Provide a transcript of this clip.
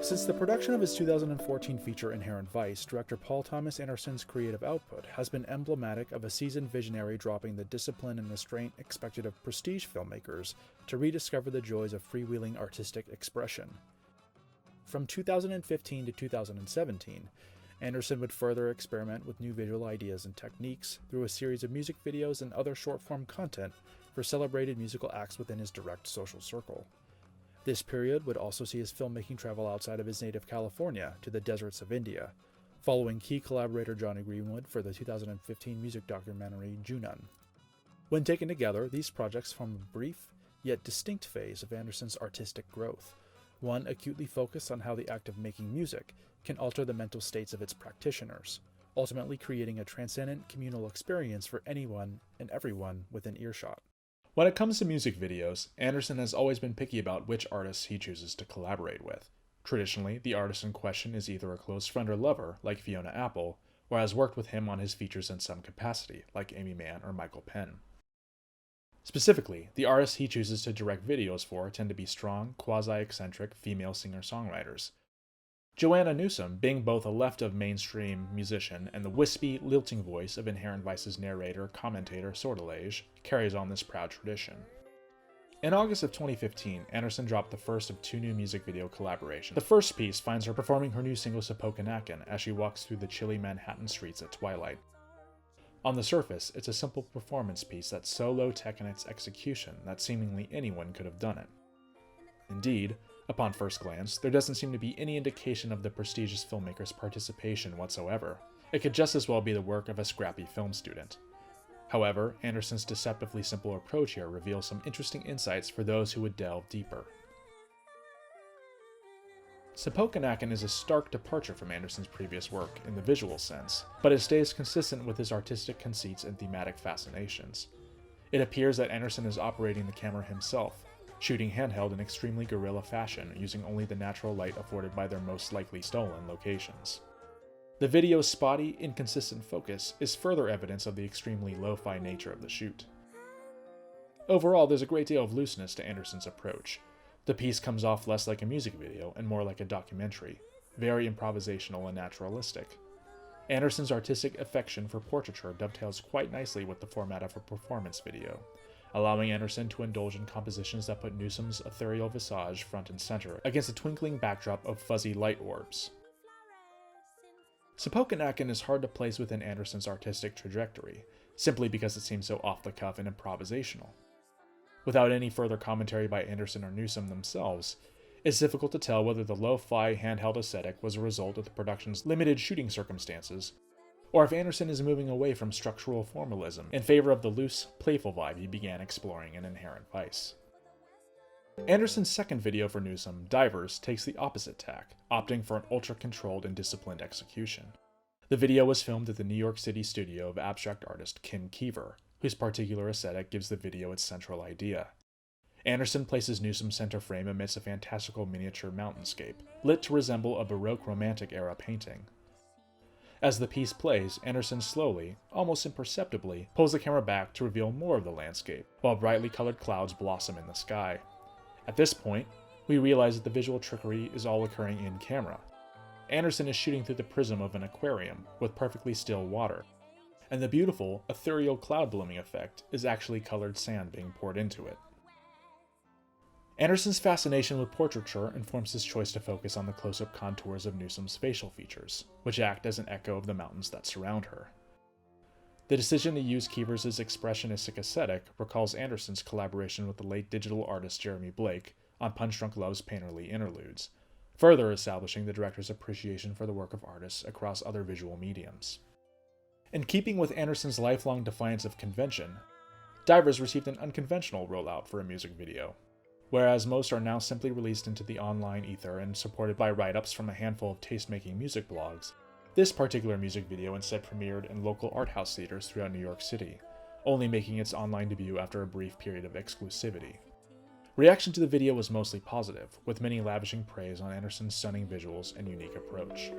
Since the production of his 2014 feature Inherent Vice, director Paul Thomas Anderson's creative output has been emblematic of a seasoned visionary dropping the discipline and restraint expected of prestige filmmakers to rediscover the joys of freewheeling artistic expression. From 2015 to 2017, Anderson would further experiment with new visual ideas and techniques through a series of music videos and other short-form content for celebrated musical acts within his direct social circle. This period would also see his filmmaking travel outside of his native California to the deserts of India, following key collaborator Johnny Greenwood for the 2015 music documentary Junan. When taken together, these projects form a brief, yet distinct phase of Anderson's artistic growth, one acutely focused on how the act of making music can alter the mental states of its practitioners, ultimately creating a transcendent communal experience for anyone and everyone within earshot. When it comes to music videos, Anderson has always been picky about which artists he chooses to collaborate with. Traditionally, the artist in question is either a close friend or lover, like Fiona Apple, or has worked with him on his features in some capacity, like Amy Mann or Michael Penn. Specifically, the artists he chooses to direct videos for tend to be strong, quasi-eccentric female singer-songwriters. Joanna Newsom, being both a left-of-mainstream musician and the wispy, lilting voice of Inherent Vice's narrator, commentator, Sortilege, carries on this proud tradition. In August of 2015, Anderson dropped the first of two new music video collaborations. The first piece finds her performing her new single Sapoka Akan as she walks through the chilly Manhattan streets at twilight. On the surface, it's a simple performance piece that's so low-tech in its execution that seemingly anyone could have done it. Indeed, upon first glance, there doesn't seem to be any indication of the prestigious filmmaker's participation whatsoever. It could just as well be the work of a scrappy film student. However, Anderson's deceptively simple approach here reveals some interesting insights for those who would delve deeper. Sapoka Akan is a stark departure from Anderson's previous work in the visual sense, but it stays consistent with his artistic conceits and thematic fascinations. It appears that Anderson is operating the camera himself, shooting handheld in extremely guerrilla fashion, using only the natural light afforded by their most likely stolen locations. The video's spotty, inconsistent focus is further evidence of the extremely lo-fi nature of the shoot. Overall, there's a great deal of looseness to Anderson's approach. The piece comes off less like a music video and more like a documentary, very improvisational and naturalistic. Anderson's artistic affection for portraiture dovetails quite nicely with the format of a performance video, allowing Anderson to indulge in compositions that put Newsom's ethereal visage front and center against a twinkling backdrop of fuzzy light orbs. Sapoka Akan is hard to place within Anderson's artistic trajectory, simply because it seems so off-the-cuff and improvisational. Without any further commentary by Anderson or Newsom themselves, it's difficult to tell whether the lo-fi handheld aesthetic was a result of the production's limited shooting circumstances, or if Anderson is moving away from structural formalism in favor of the loose, playful vibe he began exploring in Inherent Vice. Anderson's second video for Newsom, Divers, takes the opposite tack, opting for an ultra-controlled and disciplined execution. The video was filmed at the New York City studio of abstract artist Kim Kiever, whose particular aesthetic gives the video its central idea. Anderson places Newsom's center frame amidst a fantastical miniature mountainscape, lit to resemble a Baroque Romantic-era painting. As the piece plays, Anderson slowly, almost imperceptibly, pulls the camera back to reveal more of the landscape, while brightly colored clouds blossom in the sky. At this point, we realize that the visual trickery is all occurring in camera. Anderson is shooting through the prism of an aquarium, with perfectly still water, and the beautiful, ethereal cloud blooming effect is actually colored sand being poured into it. Anderson's fascination with portraiture informs his choice to focus on the close-up contours of Newsom's facial features, which act as an echo of the mountains that surround her. The decision to use Kiever's expressionistic aesthetic recalls Anderson's collaboration with the late digital artist Jeremy Blake on Punch Drunk Love's painterly interludes, further establishing the director's appreciation for the work of artists across other visual mediums. In keeping with Anderson's lifelong defiance of convention, Divers received an unconventional rollout for a music video. Whereas most are now simply released into the online ether and supported by write-ups from a handful of taste-making music blogs, this particular music video instead premiered in local art house theaters throughout New York City, only making its online debut after a brief period of exclusivity. Reaction to the video was mostly positive, with many lavishing praise on Anderson's stunning visuals and unique approach.